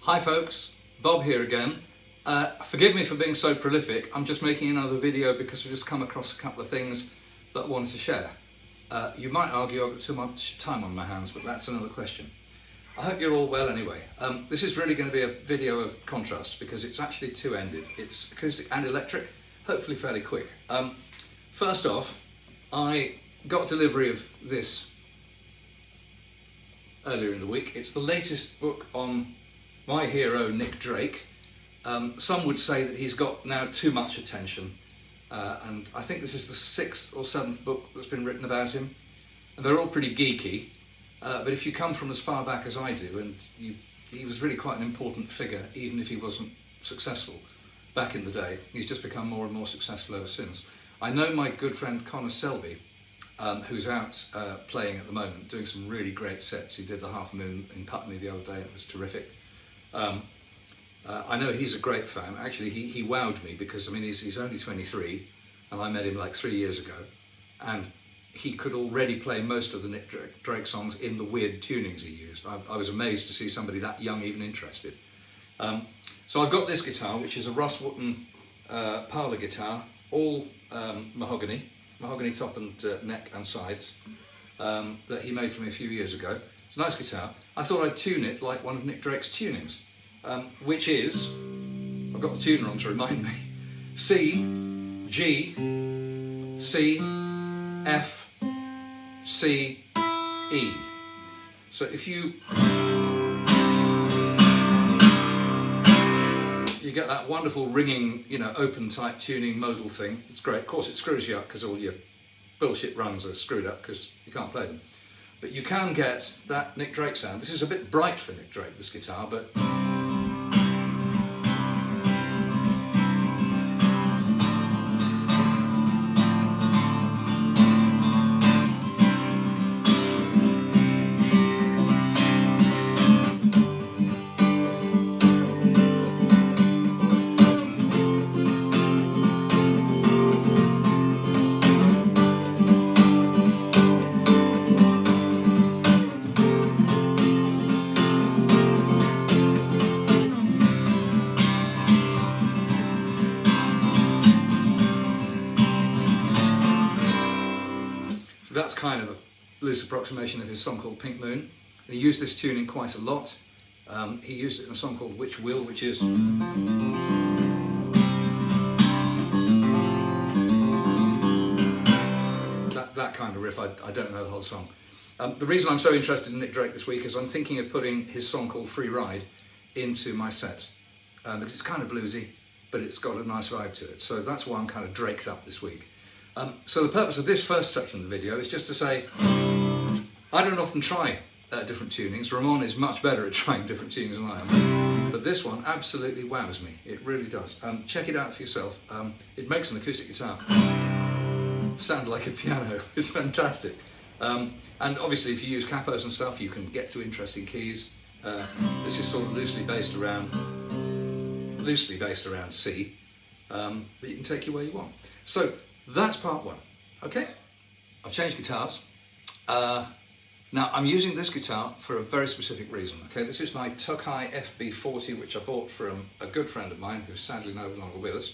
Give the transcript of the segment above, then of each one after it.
Hi folks, Bob here again. Forgive me for being so prolific. I'm just making another video because I've just come across a couple of things that I wanted to share. You might argue I've got too much time on my hands, but that's another question. I hope you're all well anyway. This is really going to be a video of contrast because it's actually two-ended. It's acoustic and electric, hopefully fairly quick. First off, I got delivery of this earlier in the week. It's the latest book on my hero, Nick Drake. Some would say that he's got now too much attention, and I think this is the 6th or 7th book that's been written about him, and they're all pretty geeky, but if you come from as far back as I do, and he was really quite an important figure, even if he wasn't successful back in the day. He's just become more and more successful ever since. I know my good friend Connor Selby, who's out playing at the moment, doing some really great sets. He did the Half Moon in Putney the other day, it was terrific. I know he's a great fan. Actually, he wowed me because, I mean, he's only 23 and I met him like 3 years ago, and he could already play most of the Nick Drake songs in the weird tunings he used. I was amazed to see somebody that young even interested. So I've got this guitar, which is a Ross Wootton parlour guitar, all mahogany top and neck and sides, that he made for me a few years ago. It's a nice guitar. I thought I'd tune it like one of Nick Drake's tunings, which is, I've got the tuner on to remind me, C, G, C, F, C, E. So if you get that wonderful ringing, open type tuning modal thing, it's great. Of course it screws you up because all your bullshit runs are screwed up because you can't play them. But you can get that Nick Drake sound. This is a bit bright for Nick Drake, this guitar, but that's kind of a loose approximation of his song called Pink Moon. He used this tuning quite a lot. He used it in a song called Which Will, which is that kind of riff. I don't know the whole song. The reason I'm so interested in Nick Drake this week is I'm thinking of putting his song called Free Ride into my set, because it's kind of bluesy, but it's got a nice vibe to it. So that's why I'm kind of draked up this week. So the purpose of this first section of the video is just to say, I don't often try different tunings. Ramon is much better at trying different tunings than I am. But this one absolutely wows me. It really does. Check it out for yourself. It makes an acoustic guitar sound like a piano. It's fantastic. And obviously if you use capos and stuff, you can get to interesting keys. This is sort of loosely based around C, but you can take it where you want. So that's part one. Okay, I've changed guitars. Now I'm using this guitar for a very specific reason. Okay, this is my Tokai FB40, which I bought from a good friend of mine who's sadly no longer with us,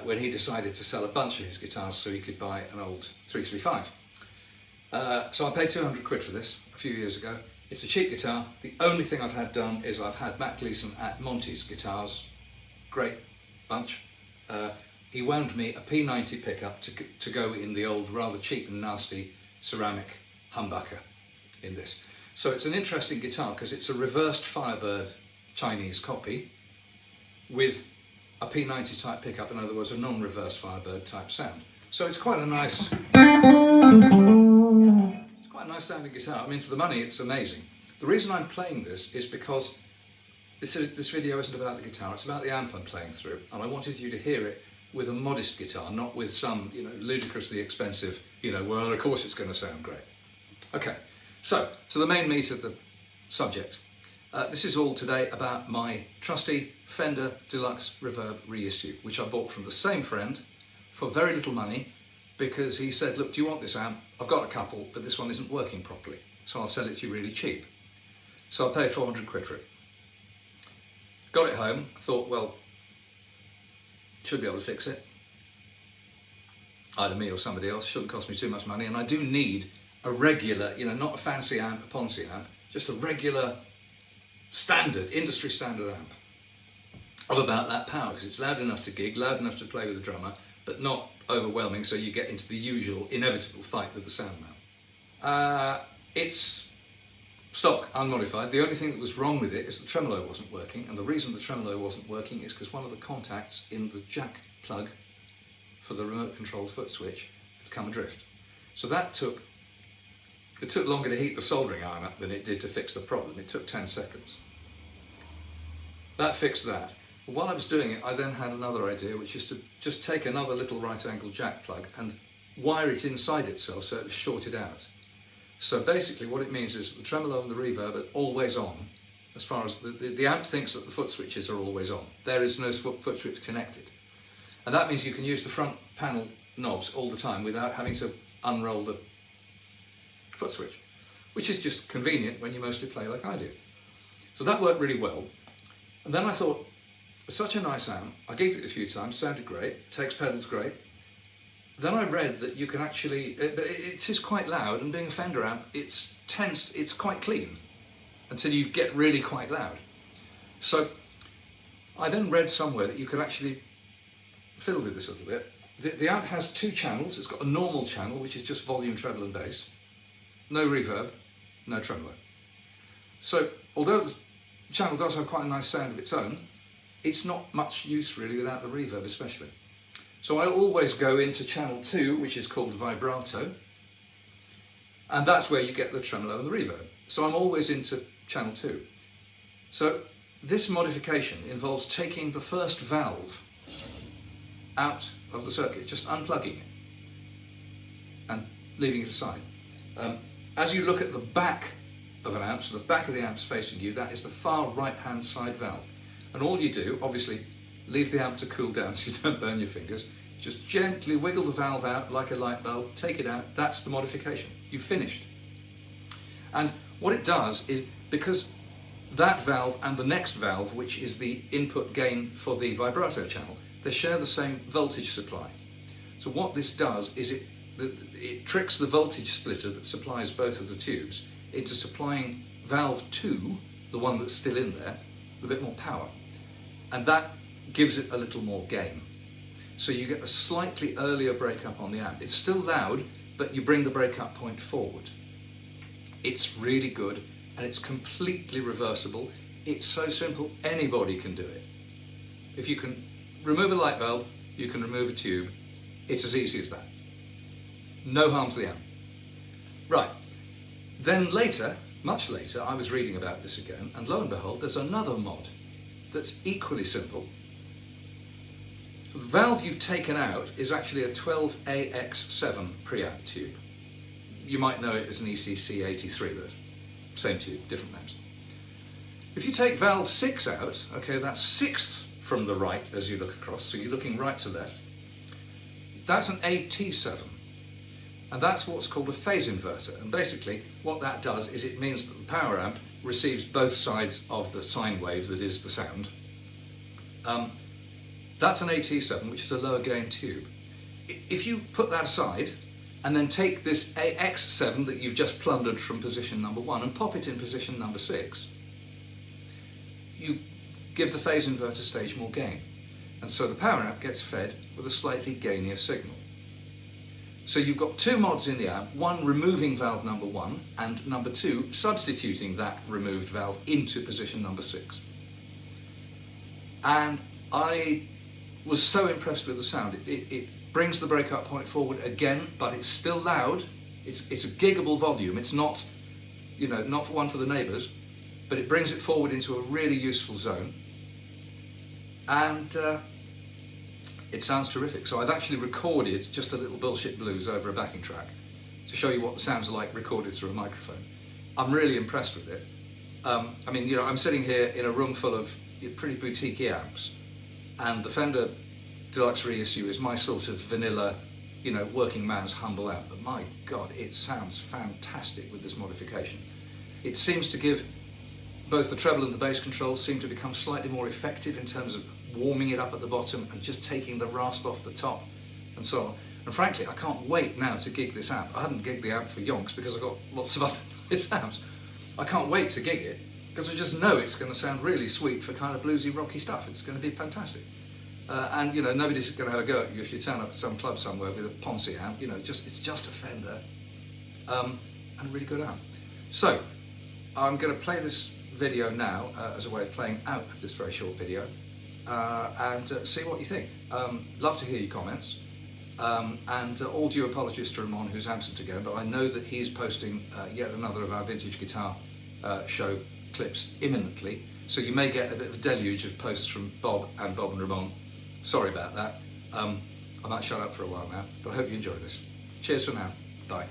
when he decided to sell a bunch of his guitars so he could buy an old 335. So I paid 200 quid for this a few years ago. It's a cheap guitar. The only thing I've had done is I've had Matt Gleason at Monty's Guitars, great bunch. He wound me a P90 pickup to go in the old, rather cheap and nasty ceramic humbucker in this. So it's an interesting guitar because it's a reversed Firebird Chinese copy with a P90 type pickup, in other words, a non-reversed Firebird type sound. So it's quite a nice sounding guitar. I mean, for the money, it's amazing. The reason I'm playing this is because this video isn't about the guitar, it's about the amp I'm playing through, and I wanted you to hear it with a modest guitar, not with some, ludicrously expensive, well, of course it's going to sound great. Okay, so to the main meat of the subject. This is all today about my trusty Fender Deluxe Reverb reissue, which I bought from the same friend for very little money, because he said, look, do you want this amp? I've got a couple, but this one isn't working properly, so I'll sell it to you really cheap. So I paid 400 quid for it. got it home, thought, well, should be able to fix it. Either me or somebody else, shouldn't cost me too much money, and I do need a regular, not a fancy amp, a Ponzi amp, just a regular standard, industry standard amp of about that power, because it's loud enough to gig, loud enough to play with the drummer, but not overwhelming, so you get into the usual inevitable fight with the sound man. It's stock, unmodified. The only thing that was wrong with it is the tremolo wasn't working, and the reason the tremolo wasn't working is because one of the contacts in the jack plug for the remote control foot switch had come adrift. So it took longer to heat the soldering iron up than it did to fix the problem. It took 10 seconds. That fixed that. But while I was doing it, I then had another idea, which is to just take another little right angle jack plug and wire it inside itself so it was shorted out. So basically what it means is the tremolo and the reverb are always on, as far as the amp thinks that the foot switches are always on. There is no foot switch connected. And that means you can use the front panel knobs all the time without having to unroll the foot switch, which is just convenient when you mostly play like I do. So that worked really well. And then I thought, it's such a nice amp, I gigged it a few times, sounded great, takes pedals great. Then I read that you can actually, it is quite loud, and being a Fender amp, it's quite clean until you get really quite loud. So I then read somewhere that you could actually fiddle with this a little bit. The amp has two channels. It's got a normal channel, which is just volume, treble and bass. No reverb, no tremolo. So although the channel does have quite a nice sound of its own, it's not much use really without the reverb especially. So I always go into channel 2, which is called vibrato, and that's where you get the tremolo and the reverb. So I'm always into channel 2. So this modification involves taking the first valve out of the circuit, just unplugging it and leaving it aside. As you look at the back of an amp, so the back of the amp's facing you, that is the far right hand side valve. And all you do, obviously, leave the amp to cool down so you don't burn your fingers, just gently wiggle the valve out like a light bulb, take it out, that's the modification. You've finished. And what it does is, because that valve and the next valve, which is the input gain for the vibrato channel, they share the same voltage supply. So what this does is it tricks the voltage splitter that supplies both of the tubes into supplying valve 2, the one that's still in there, with a bit more power. And that gives it a little more gain. So you get a slightly earlier breakup on the amp. It's still loud, but you bring the breakup point forward. It's really good, and it's completely reversible. It's so simple, anybody can do it. If you can remove a light bulb, you can remove a tube. It's as easy as that. No harm to the amp. Right, then later, much later, I was reading about this again, and lo and behold, there's another mod that's equally simple. So the valve you've taken out is actually a 12AX7 preamp tube. You might know it as an ECC83, but same tube, different names. If you take valve 6 out, okay, that's 6th from the right as you look across, so you're looking right to left, that's an AT7. And that's what's called a phase inverter. And basically what that does is it means that the power amp receives both sides of the sine wave that is the sound. That's an AT7, which is a lower gain tube. If you put that aside and then take this AX7 that you've just plundered from position number 1 and pop it in position number 6, you give the phase inverter stage more gain. And so the power amp gets fed with a slightly gainier signal. So you've got two mods in the amp, one removing valve number 1 and number 2 substituting that removed valve into position number 6. And I was so impressed with the sound. It brings the breakup point forward again, but it's still loud. It's a giggable volume. It's not, not one for the neighbours, but it brings it forward into a really useful zone. And it sounds terrific. So I've actually recorded just a little bullshit blues over a backing track to show you what the sounds are like recorded through a microphone. I'm really impressed with it. I'm sitting here in a room full of pretty boutique amps, and the Fender Deluxe Reissue is my sort of vanilla, working man's humble amp. But my God, it sounds fantastic with this modification. It seems to give both the treble and the bass controls seem to become slightly more effective in terms of warming it up at the bottom and just taking the rasp off the top and so on. And frankly, I can't wait now to gig this amp. I haven't gigged the amp for yonks because I've got lots of other nice amps. I can't wait to gig it because I just know it's going to sound really sweet for kind of bluesy, rocky stuff. It's going to be fantastic. And you know, nobody's going to have a go at you if you turn up at some club somewhere with a Ponce amp. You know, it's just a Fender and a really good amp. So I'm going to play this video now as a way of playing out this very short video and see what you think. Love to hear your comments. And all due apologies to Ramon, who's absent again, but I know that he's posting yet another of our vintage guitar show clips imminently, so you may get a bit of a deluge of posts from Bob and Ramon. Sorry about that. I might shut up for a while now, but I hope you enjoy this. Cheers for now. Bye.